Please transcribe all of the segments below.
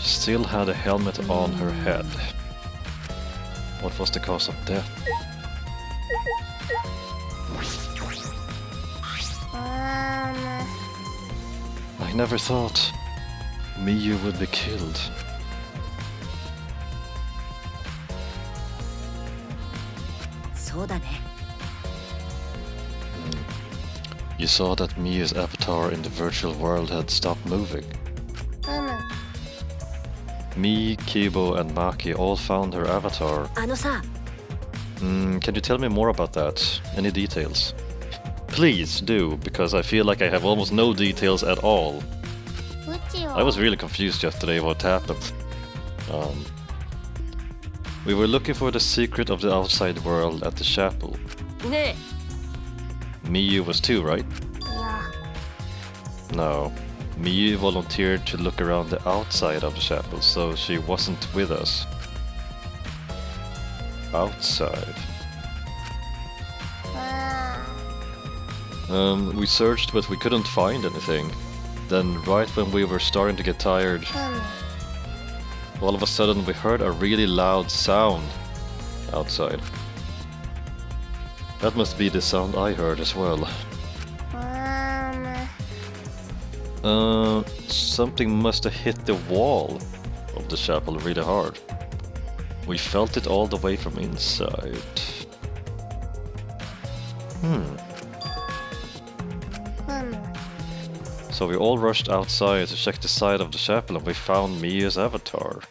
Still had a helmet on her head. What was the cause of death? I never thought Miyu would be killed. You saw that Miyu's avatar in the virtual world had stopped moving. Me, Kibo, and Maki all found her avatar. Can you tell me more about that? Any details? Please do, because I feel like I have almost no details at all. I was really confused yesterday what happened. We were looking for the secret of the outside world at the chapel. Miyu was too, right? Yeah. No. Miyu volunteered to look around the outside of the chapel, so she wasn't with us. Outside. We searched, but we couldn't find anything. Then, right when we were starting to get tired, all of a sudden we heard a really loud sound outside. That must be the sound I heard as well. Something must have hit the wall of the chapel really hard. We felt it all the way from inside. So we all rushed outside to check the side of the chapel and we found Mia's avatar.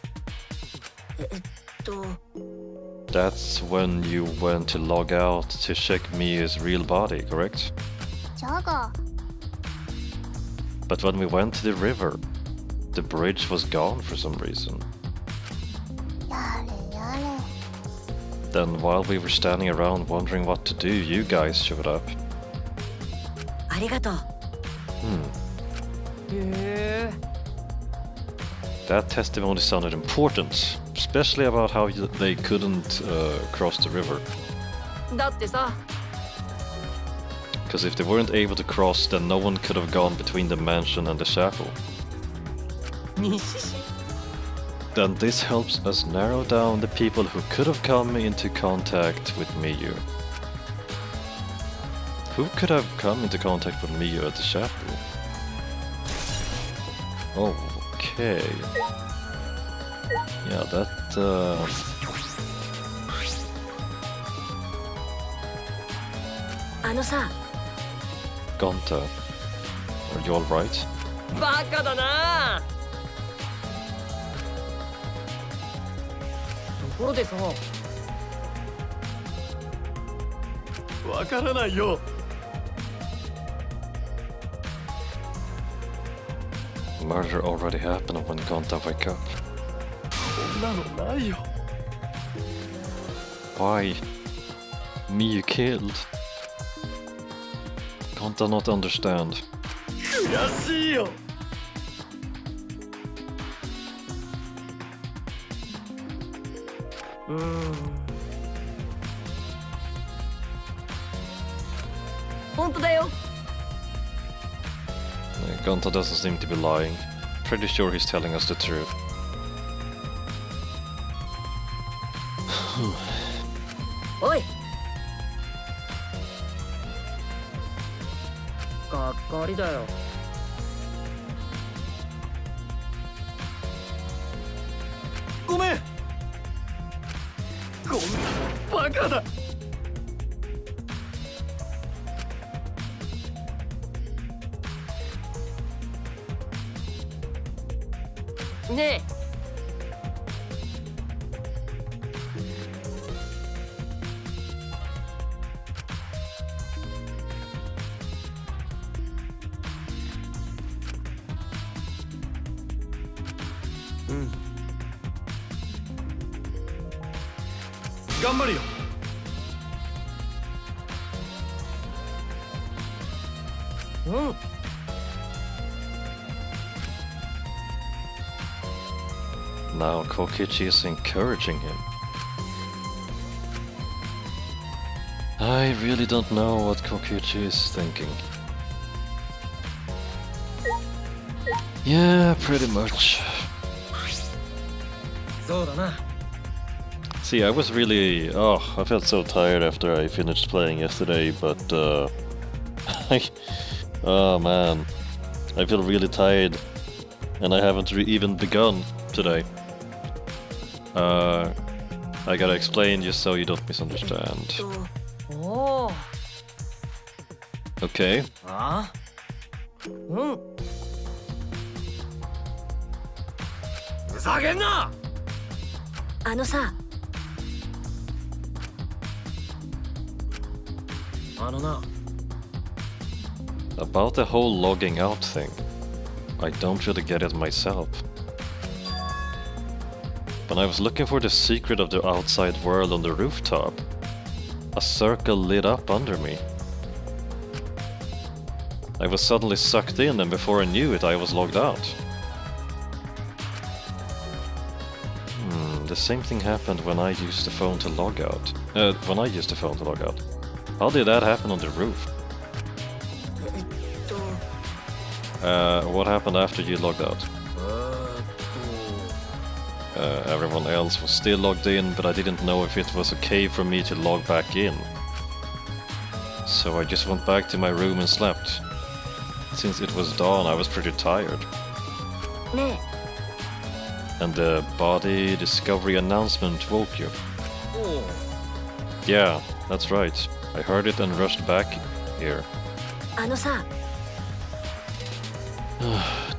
That's when you went to log out to check Mia's real body, correct? But when we went to the river, the bridge was gone for some reason. Then while we were standing around wondering what to do, you guys showed up. That testimony sounded important, especially about how they couldn't cross the river. Because if they weren't able to cross, then no one could have gone between the mansion and the chapel. Then this helps us narrow down the people who could have come into contact with Miyu. Who could have come into contact with Miyu at the chapel? Okay. Yeah, that... Gonta, are you alright? Murder already happened when Gonta wake up. Why? Miyu killed? Gonta not understand. Gonta doesn't seem to be lying. Pretty sure he's telling us the truth. Oi! now Kokichi is encouraging him. I really don't know what Kokichi is thinking. Yeah, pretty much. See, I was really... I felt so tired after I finished playing yesterday, but oh man, I feel really tired, and I haven't even begun today. I gotta explain just so you don't misunderstand. Okay. ふざけんな。あのさ。あのな。 About the whole logging out thing, I don't really get it myself. When I was looking for the secret of the outside world on the rooftop, a circle lit up under me. I was suddenly sucked in, and before I knew it, I was logged out. The same thing happened when I used the phone to log out. How did that happen on the roof? What happened after you logged out? Everyone else was still logged in, but I didn't know if it was okay for me to log back in. So I just went back to my room and slept. Since it was dawn, I was pretty tired. And the body discovery announcement woke you. Yeah, that's right. I heard it and rushed back here.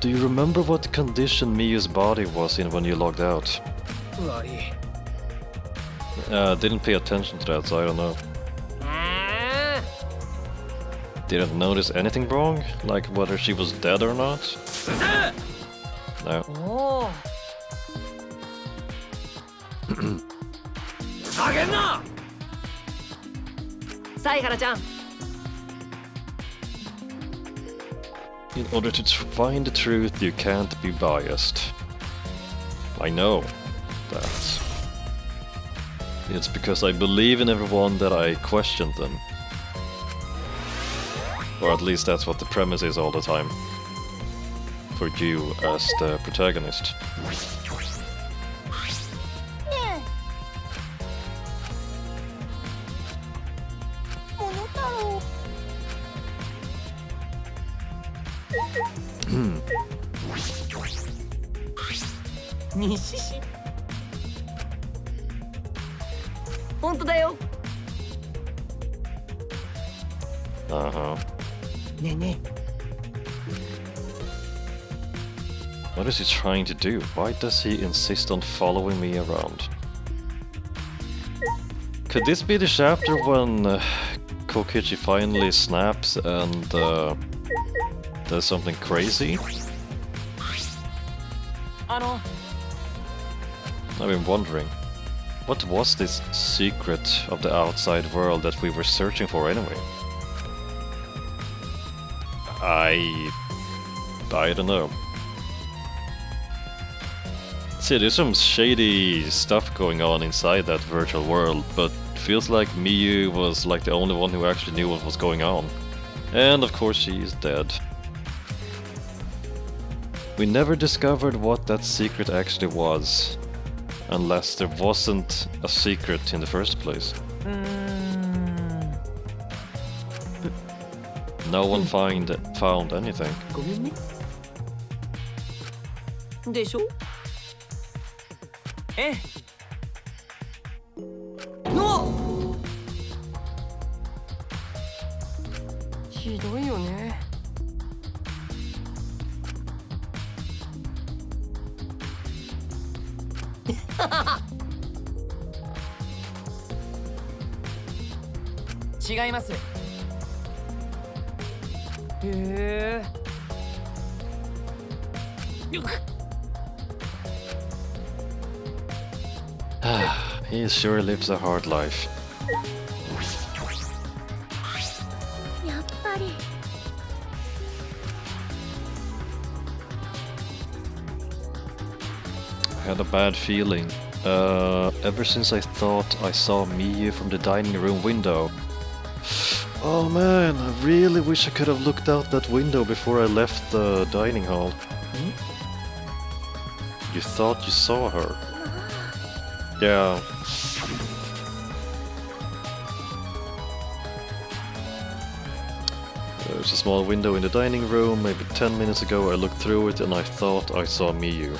Do you remember what condition Miyu's body was in when you logged out? Didn't pay attention to that, so I don't know. Didn't notice anything wrong? Like whether she was dead or not? No. In order to find the truth, you can't be biased. I know that. It's because I believe in everyone that I question them. Or at least that's what the premise is all the time. For you as the protagonist. What is he trying to do? Why does he insist on following me around? Could this be the chapter when Kokichi finally snaps and does something crazy? I've been wondering, what was this secret of the outside world that we were searching for anyway? I don't know. See, there's some shady stuff going on inside that virtual world, but feels like Miyu was like the only one who actually knew what was going on. And of course she's dead. We never discovered what that secret actually was, unless there wasn't a secret in the first place. No one found anything. No! 違います。へえ。He sure lives a hard life. やっぱり。had a bad feeling. Ever since I thought I saw Miyu from the dining room window. Oh man, I really wish I could have looked out that window before I left the dining hall. You thought you saw her? Yeah. There's a small window in the dining room. Maybe 10 minutes ago I looked through it and I thought I saw Miyu.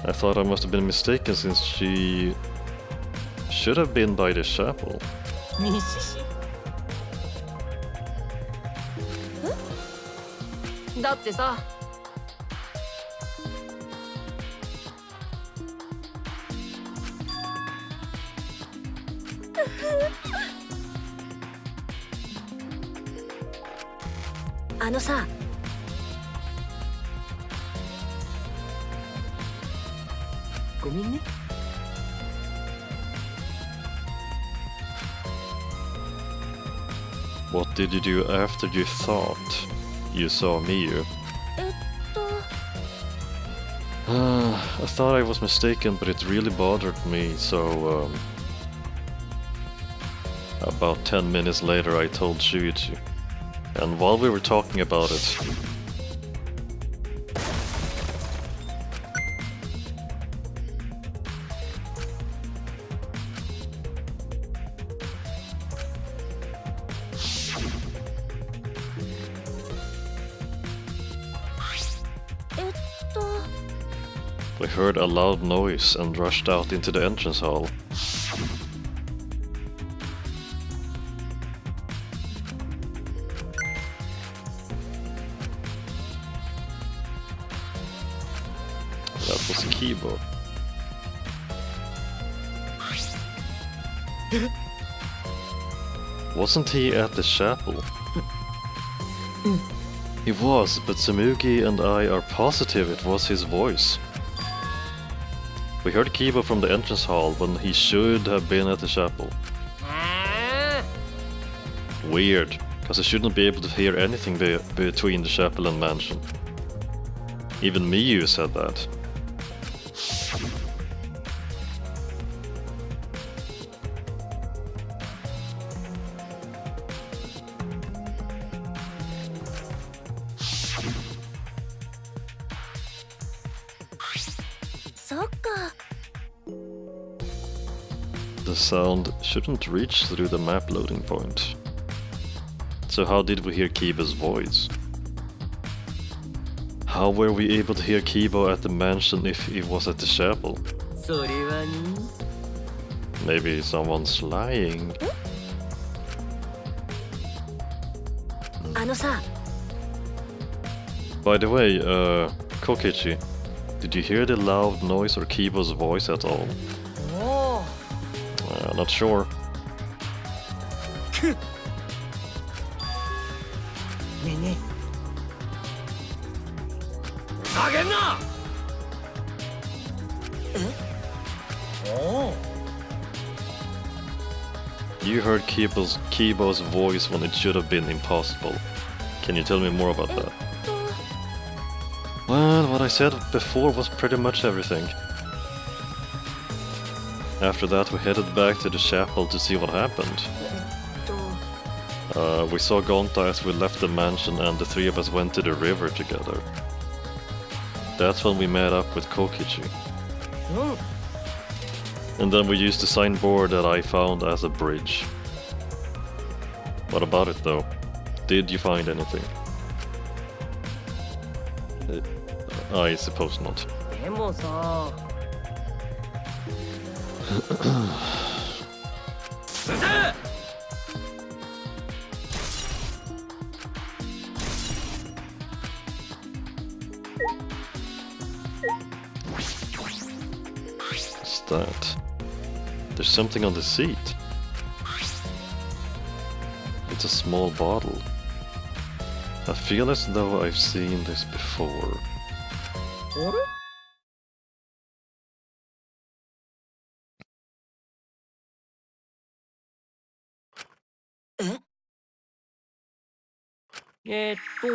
I thought I must have been mistaken since she should have been by the chapel. だってさ。あのさ。ごめんね。What did you do after you thought you saw Miyu? I thought I was mistaken, but it really bothered me, so about 10 minutes later I told Shuichi. And while we were talking about it, we heard a loud noise and rushed out into the entrance hall. That was a keyboard. Wasn't he at the chapel? He was, but Tsumugi and I are positive it was his voice. We heard Kibo from the entrance hall when he should have been at the chapel. Weird, because I shouldn't be able to hear anything between the chapel and mansion. Even Miyu said that. The sound shouldn't reach through the map loading point. So how did we hear Kibo's voice? How were we able to hear Kibo at the mansion if he was at the chapel? Maybe someone's lying. By the way, Kokichi, did you hear the loud noise or Kibo's voice at all? Not sure. You heard Kibo's voice when it should have been impossible. Can you tell me more about that? Well, what I said before was pretty much everything. After that we headed back to the chapel to see what happened. We saw Gonta as we left the mansion and the three of us went to the river together. That's when we met up with Kokichi. And then we used the signboard that I found as a bridge. What about it though? Did you find anything? I suppose not. What's that? There's something on the seat. It's a small bottle. I feel as though I've seen this before. えーっと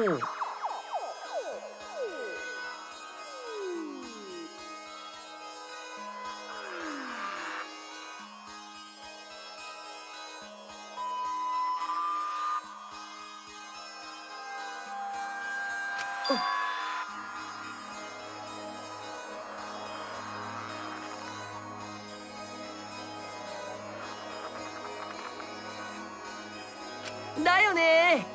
だよね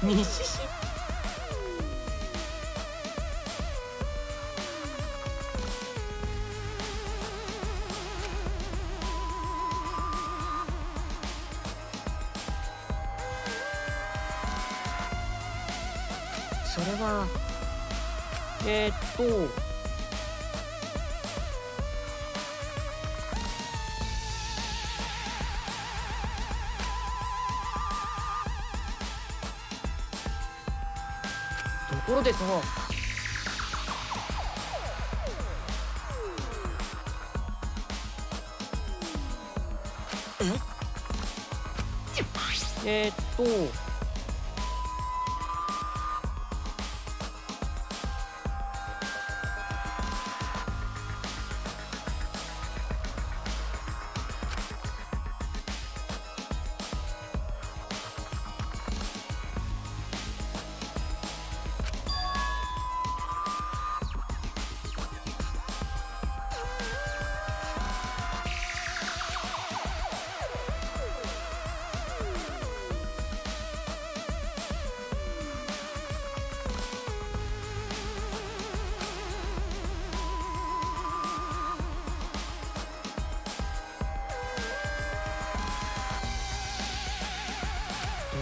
西市それはところでさ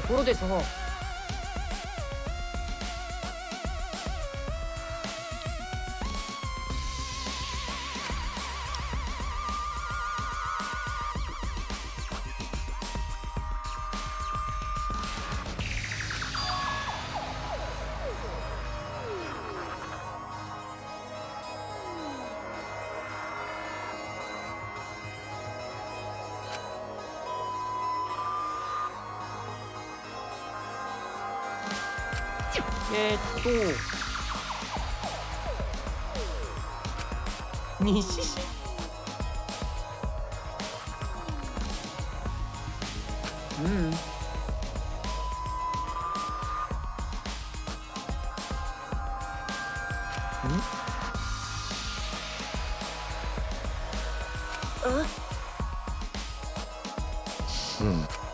ところでさ西市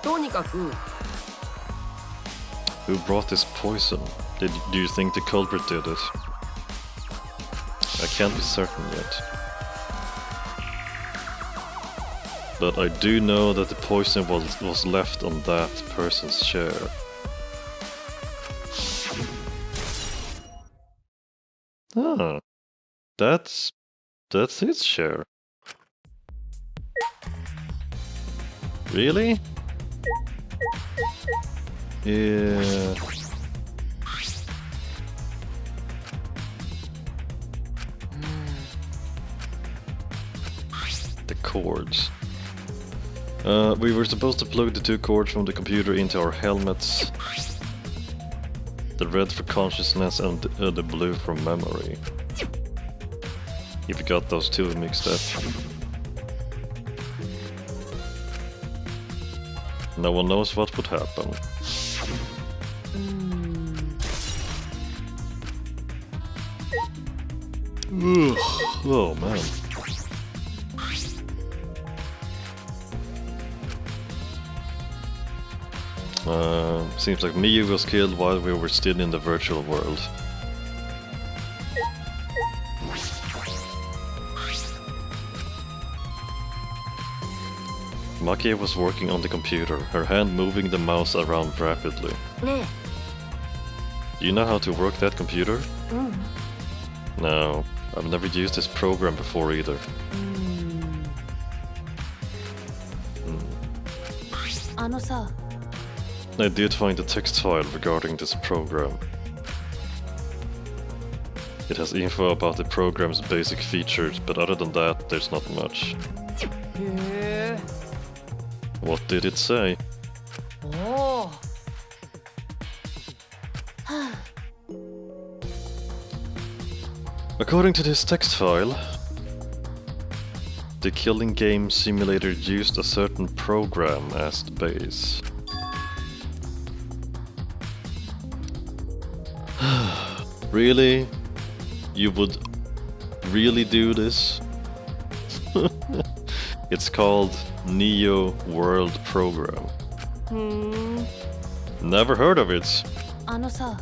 とにかく Who brought this poison? Do you think the culprit did it? I can't be certain yet. But I do know that the poison was left on that person's chair. Ah, that's his chair. Really? Yeah. The cords. We were supposed to plug the two cords from the computer into our helmets. The red for consciousness and the blue for memory. If you got those two mixed up. No one knows what would happen. Ugh. Oh man. Seems like Miyu was killed while we were still in the virtual world. Maki was working on the computer, her hand moving the mouse around rapidly. Do you know how to work that computer? No, I've never used this program before either. I did find a text file regarding this program. It has info about the program's basic features, but other than that, there's not much. へえ What did it say? おお According to this text file, the killing game simulator used a certain program as the base. Really? You would really do this? It's called Neo World Program. ふーん Never heard of it. あのさ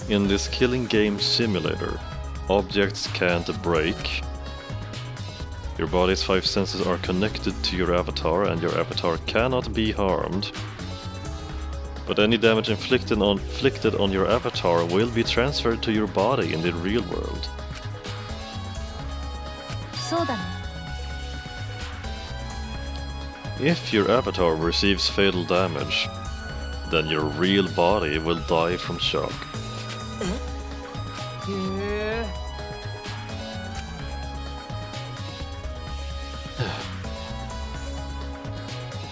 In this killing game simulator, objects can't break. Your body's 5 senses are connected to your avatar, and your avatar cannot be harmed. But any damage inflicted on your avatar will be transferred to your body in the real world. そうだね If your avatar receives fatal damage, then your real body will die from shock. へえ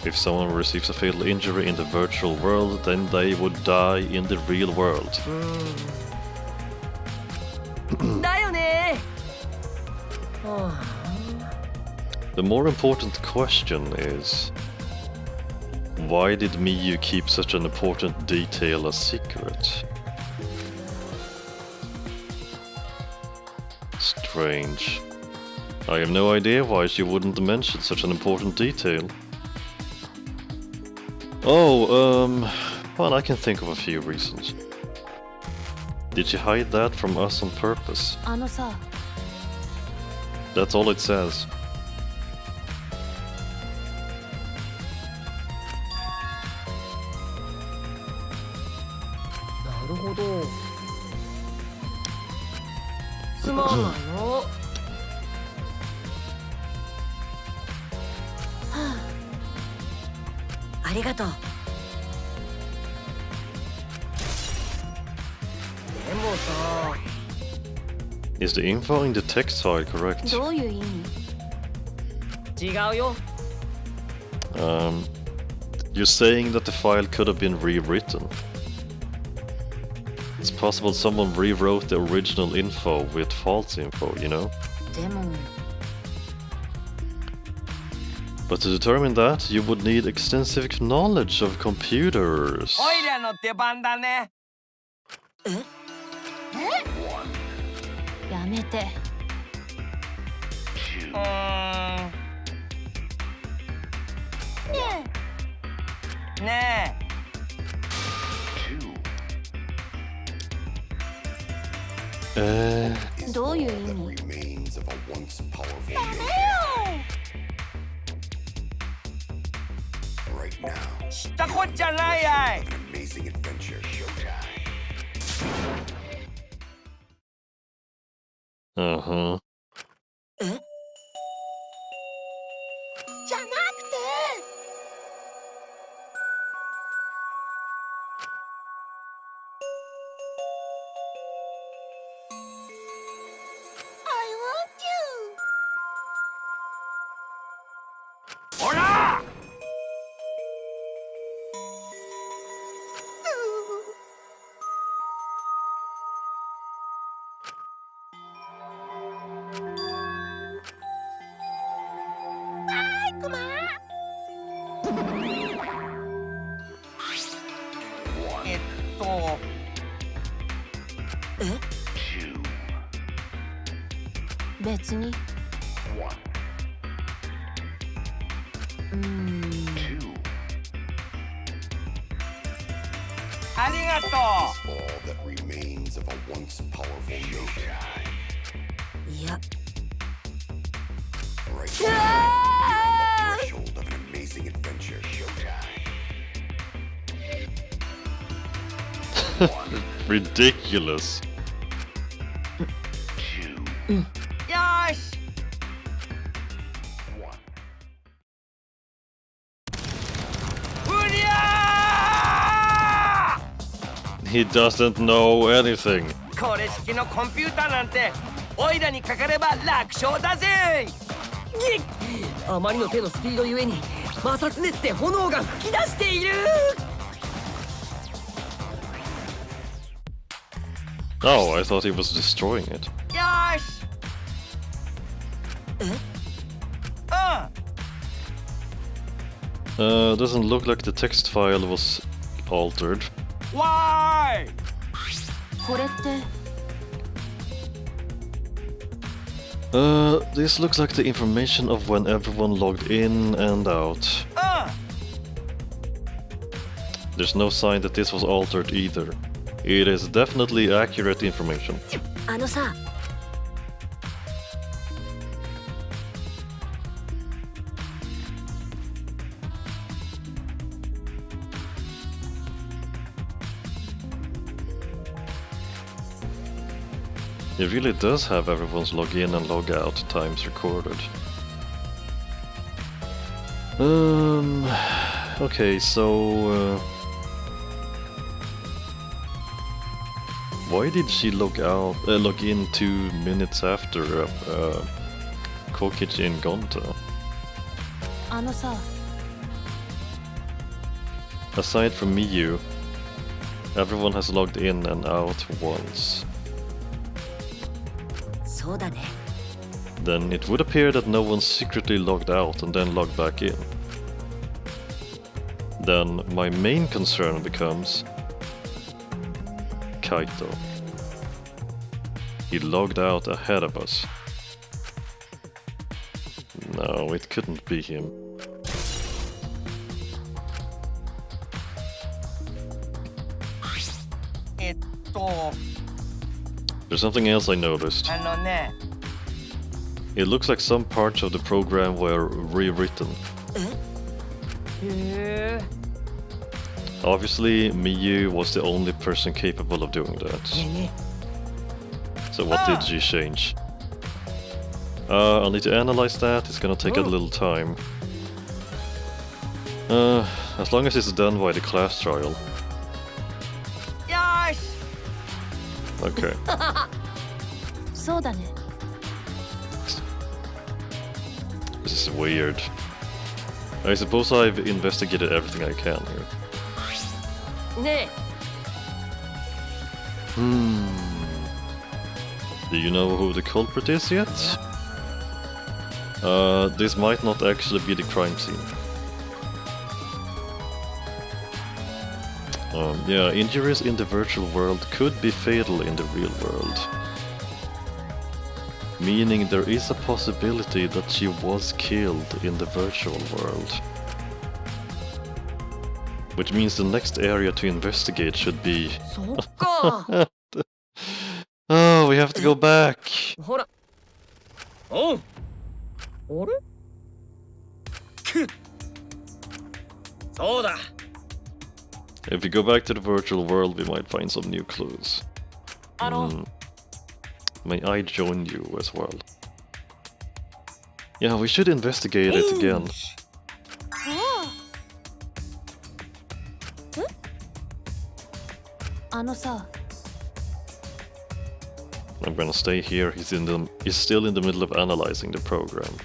If someone receives a fatal injury in the virtual world, then they would die in the real world. だよねはあ The more important question is, why did Miyu keep such an important detail a secret? Strange. I have no idea why she wouldn't mention such an important detail. Oh, well, I can think of a few reasons. Did she hide that from us on purpose? あのさ That's all it says. なるほどすまんないのありがとうでもさ Is the info in the text file correct? どういう意味違うよ You're saying that the file could have been rewritten. It's possible someone rewrote the original info with false info, you know? でも But to determine that, you would need extensive knowledge of computers. おいらの出番だねやめてねどういう意味 remains of a once powerful right now. え知ったこっちゃないやい An amazing adventure showtime. Uh-huh. じゃなくて ほら 別に ありがと All that remains of a once powerful nation. いや Right now, the threshold of an amazing adventure showtime. Ridiculous. うよーし うりゃ He doesn't know anything. ーこれ式のコンピューターなんてオイラにかかれば楽勝だぜ。ぎっ、あまりの手のスピードゆえに摩擦熱で炎が噴き出している。 Oh, I thought he was destroying it. よし。Doesn't look like the text file was altered. わーい。これって This looks like the information of when everyone logged in and out. There's no sign that this was altered either. It is definitely accurate information. あのさ It really does have everyone's log in and log out times recorded. Okay, so why did she log in 2 minutes after Kokichi and Gonta? あのさ Aside from Miyu, everyone has logged in and out once. そうだね Then it would appear that no one secretly logged out and then logged back in. Then my main concern becomes Kaito. He logged out ahead of us. No, it couldn't be him. There's something else I noticed. あのね。 It looks like some parts of the program were rewritten. へえ。 Obviously, Miyu was the only person capable of doing that. ね So what did she change? I'll need to analyze that, it's gonna take a little time. As long as it's done by the class trial. よーし。 Okay. そうだね This is weird. I suppose I've investigated everything I can here. ね Do you know who the culprit is yet? This might not actually be the crime scene. Yeah, injuries in the virtual world could be fatal in the real world. Meaning there is a possibility that she was killed in the virtual world. Which means the next area to investigate should be... そっか。 Oh, we have to go back! ほら。おう。あれ。くっ。そうだ。 If we go back to the virtual world, we might find some new clues. May I join you as well? Yeah, we should investigate it again. あのさ I'm gonna stay here. He's still in the middle of analyzing the program.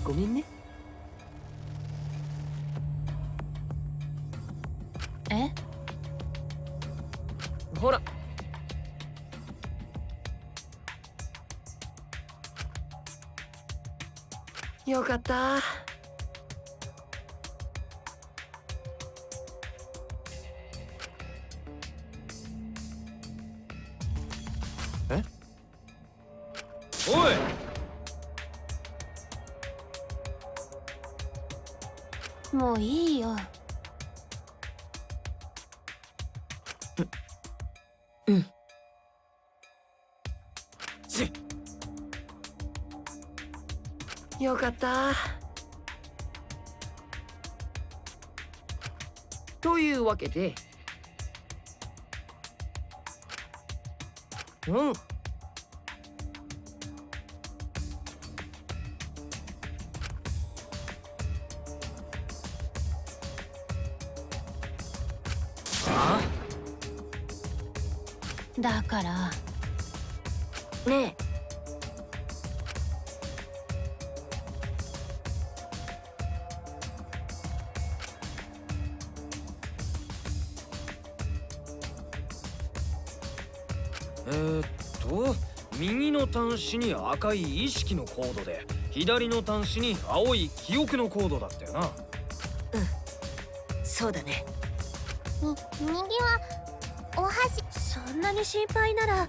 ごめんね。えほら。よかった。え？おい。もういいよよかった。というわけで、あだからね右の端子に赤い意識のコードで左の端子に青い記憶のコードだったよな。そうだね。右はお箸。そんなに心配なら